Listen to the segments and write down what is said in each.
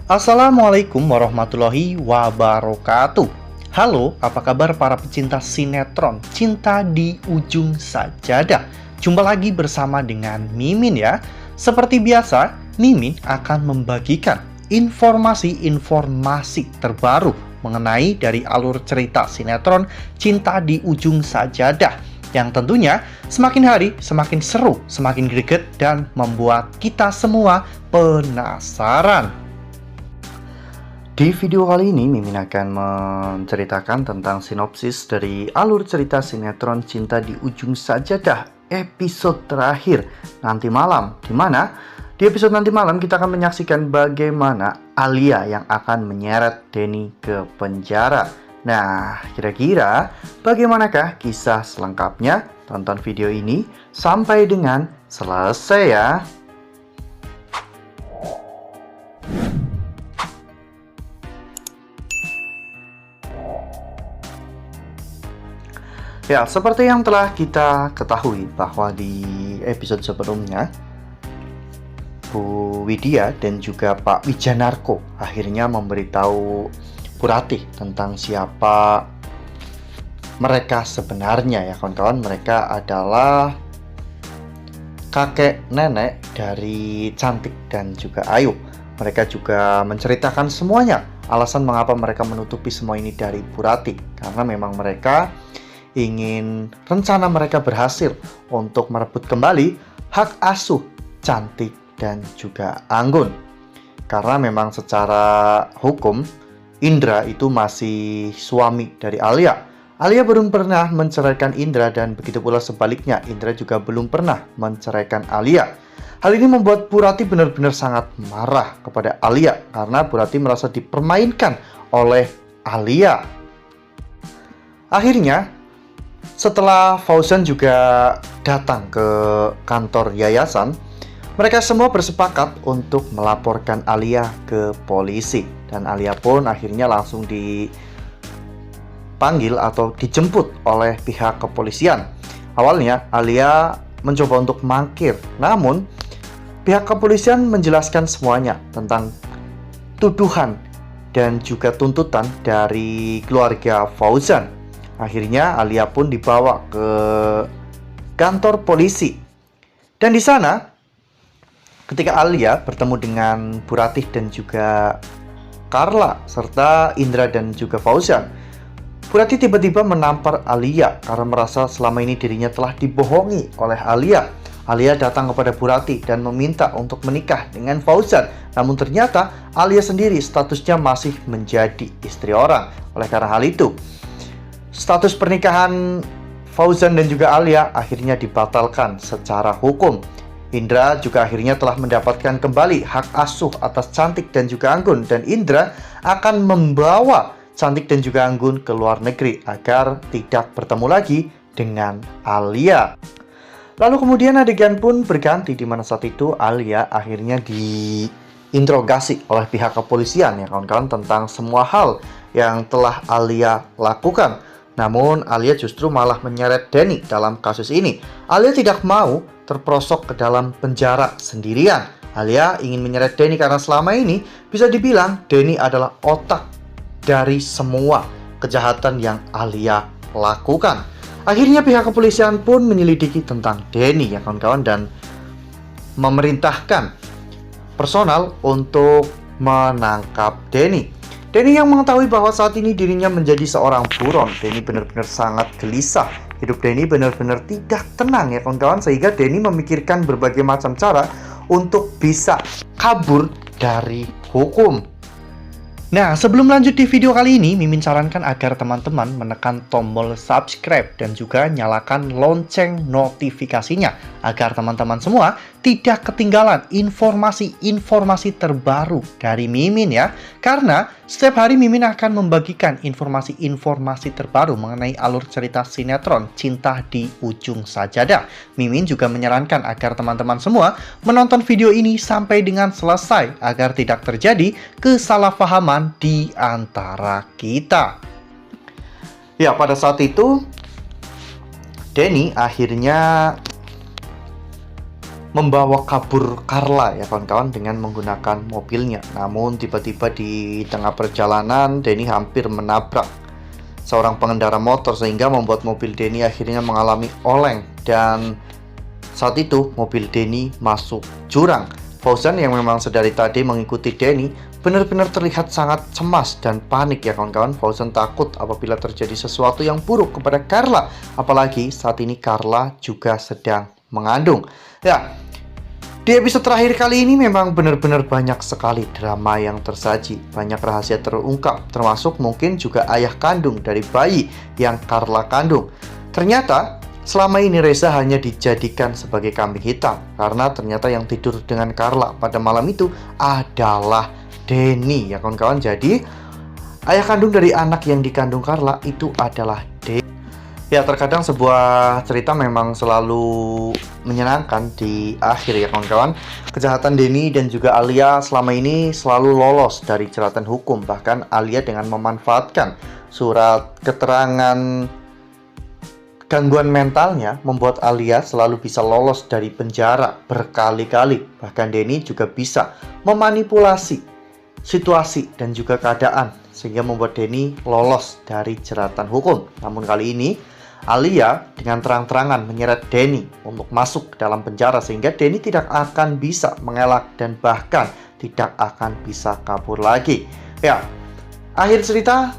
Assalamualaikum warahmatullahi wabarakatuh. Halo, apa kabar para pecinta sinetron Cinta di Ujung Sajadah? Jumpa lagi bersama dengan Mimin ya. Seperti biasa, Mimin akan membagikan informasi-informasi terbaru mengenai dari alur cerita sinetron Cinta di Ujung Sajadah, yang tentunya semakin hari semakin seru, semakin greget, dan membuat kita semua penasaran. Di video kali ini, Mimin akan menceritakan tentang sinopsis dari alur cerita sinetron Cinta di Ujung Sajadah episode terakhir nanti malam. Di mana di episode nanti malam kita akan menyaksikan bagaimana Alia yang akan menyeret Denny ke penjara. Nah, kira-kira bagaimanakah kisah selengkapnya? Tonton video ini sampai dengan selesai ya. Ya, seperti yang telah kita ketahui bahwa di episode sebelumnya, Bu Widya dan juga Pak Wijanarko akhirnya memberitahu Bu Ratih tentang siapa mereka sebenarnya ya kawan-kawan. Mereka adalah kakek nenek dari Cantik dan juga Ayu. Mereka juga menceritakan semuanya, alasan mengapa mereka menutupi semua ini dari Bu Ratih, karena memang mereka rencana mereka berhasil untuk merebut kembali hak asuh Cantik dan juga Anggun. Karena memang secara hukum Indra itu masih suami dari Alia. Alia belum pernah menceraikan Indra, dan begitu pula sebaliknya, Indra juga belum pernah menceraikan Alia. Hal ini membuat Bu Ratih benar-benar sangat marah kepada Alia karena Bu Ratih merasa dipermainkan oleh Alia. Akhirnya, setelah Fauzan juga datang ke kantor yayasan, mereka semua bersepakat untuk melaporkan Alia ke polisi. Dan Alia pun akhirnya langsung dipanggil atau dijemput oleh pihak kepolisian. Awalnya Alia mencoba untuk mangkir, namun pihak kepolisian menjelaskan semuanya tentang tuduhan dan juga tuntutan dari keluarga Fauzan. Akhirnya Alia pun dibawa ke kantor polisi. Dan di sana, ketika Alia bertemu dengan Bu Ratih dan juga Carla serta Indra dan juga Fauzan, Bu Ratih tiba-tiba menampar Alia karena merasa selama ini dirinya telah dibohongi oleh Alia. Alia datang kepada Bu Ratih dan meminta untuk menikah dengan Fauzan. Namun ternyata Alia sendiri statusnya masih menjadi istri orang. Oleh karena hal itu, status pernikahan Fauzan dan juga Alia akhirnya dibatalkan secara hukum. Indra juga akhirnya telah mendapatkan kembali hak asuh atas Cantik dan juga Anggun, dan Indra akan membawa Cantik dan juga Anggun ke luar negeri agar tidak bertemu lagi dengan Alia. Lalu kemudian adegan pun berganti, di mana saat itu Alia akhirnya diinterogasi oleh pihak kepolisian ya kawan-kawan tentang semua hal yang telah Alia lakukan. Namun Alia justru malah menyeret Denny dalam kasus ini. Alia tidak mau terperosok ke dalam penjara sendirian. Alia ingin menyeret Denny karena selama ini bisa dibilang Denny adalah otak dari semua kejahatan yang Alia lakukan. Akhirnya pihak kepolisian pun menyelidiki tentang Denny ya kawan-kawan, dan memerintahkan personal untuk menangkap Denny. Denny yang mengetahui bahwa saat ini dirinya menjadi seorang buron. Denny benar-benar sangat gelisah. Hidup Denny benar-benar tidak tenang ya kawan-kawan, sehingga Denny memikirkan berbagai macam cara untuk bisa kabur dari hukum. Nah, sebelum lanjut di video kali ini, Mimin sarankan agar teman-teman menekan tombol subscribe dan juga nyalakan lonceng notifikasinya agar teman-teman semua tidak ketinggalan informasi-informasi terbaru dari Mimin ya. Karena setiap hari Mimin akan membagikan informasi-informasi terbaru mengenai alur cerita sinetron Cinta di Ujung Sajadah. Mimin juga menyarankan agar teman-teman semua menonton video ini sampai dengan selesai agar tidak terjadi kesalahpahaman di antara kita. Ya, pada saat itu Denny akhirnya membawa kabur Carla ya kawan-kawan dengan menggunakan mobilnya. Namun tiba-tiba di tengah perjalanan Denny hampir menabrak seorang pengendara motor sehingga membuat mobil Denny akhirnya mengalami oleng, dan saat itu mobil Denny masuk jurang. Fauzan yang memang sedari tadi mengikuti Denny benar-benar terlihat sangat cemas dan panik ya kawan-kawan. Fauzan takut apabila terjadi sesuatu yang buruk kepada Carla, apalagi saat ini Carla juga sedang mengandung. Ya, di episode terakhir kali ini memang benar-benar banyak sekali drama yang tersaji, banyak rahasia terungkap, termasuk mungkin juga ayah kandung dari bayi yang Carla kandung. Ternyata selama ini Reza hanya dijadikan sebagai kambing hitam, karena ternyata yang tidur dengan Carla pada malam itu adalah Denny ya kawan-kawan. Jadi ayah kandung dari anak yang dikandung Carla itu adalah Denny. Ya, terkadang sebuah cerita memang selalu menyenangkan di akhir ya kawan-kawan. Kejahatan Denny dan juga Alia selama ini selalu lolos dari jeratan hukum. Bahkan Alia dengan memanfaatkan surat keterangan gangguan mentalnya membuat Alia selalu bisa lolos dari penjara berkali-kali. Bahkan Denny juga bisa memanipulasi situasi dan juga keadaan sehingga membuat Denny lolos dari jeratan hukum. Namun kali ini Alia dengan terang-terangan menyeret Denny untuk masuk ke dalam penjara sehingga Denny tidak akan bisa mengelak dan bahkan tidak akan bisa kabur lagi. Ya, akhir cerita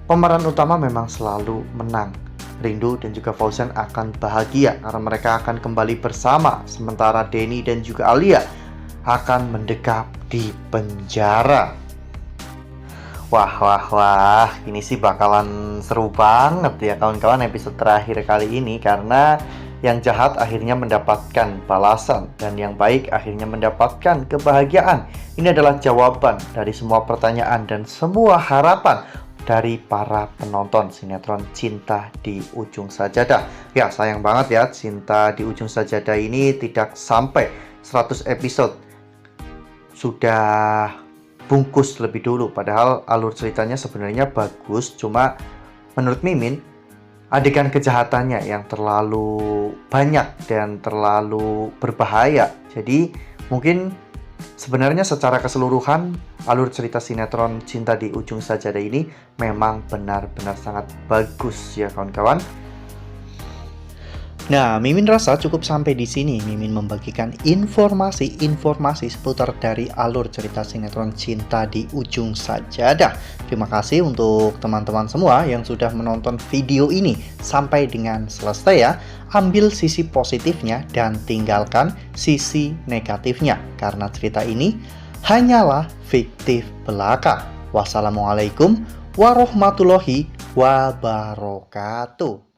pemeran utama memang selalu menang. Rindu dan juga Fauzan akan bahagia karena mereka akan kembali bersama, sementara Denny dan juga Alia akan mendekam di penjara. Wah, ini sih bakalan seru banget ya kawan-kawan episode terakhir kali ini, karena yang jahat akhirnya mendapatkan balasan dan yang baik akhirnya mendapatkan kebahagiaan. Ini adalah jawaban dari semua pertanyaan dan semua harapan dari para penonton sinetron Cinta di Ujung Sajadah. Ya, sayang banget ya, Cinta di Ujung Sajadah ini tidak sampai 100 episode. Sudah bungkus lebih dulu, padahal alur ceritanya sebenarnya bagus, cuma menurut Mimin adegan kejahatannya yang terlalu banyak dan terlalu berbahaya. Jadi mungkin sebenarnya secara keseluruhan alur cerita sinetron Cinta di Ujung Sajadah ini memang benar-benar sangat bagus ya kawan-kawan. Nah, Mimin rasa cukup sampai di sini. Mimin membagikan informasi seputar dari alur cerita sinetron Cinta di Ujung Sajadah. Terima kasih untuk teman-teman semua yang sudah menonton video ini sampai dengan selesai ya. Ambil sisi positifnya dan tinggalkan sisi negatifnya, karena cerita ini hanyalah fiktif belaka. Wassalamualaikum warahmatullahi wabarakatuh.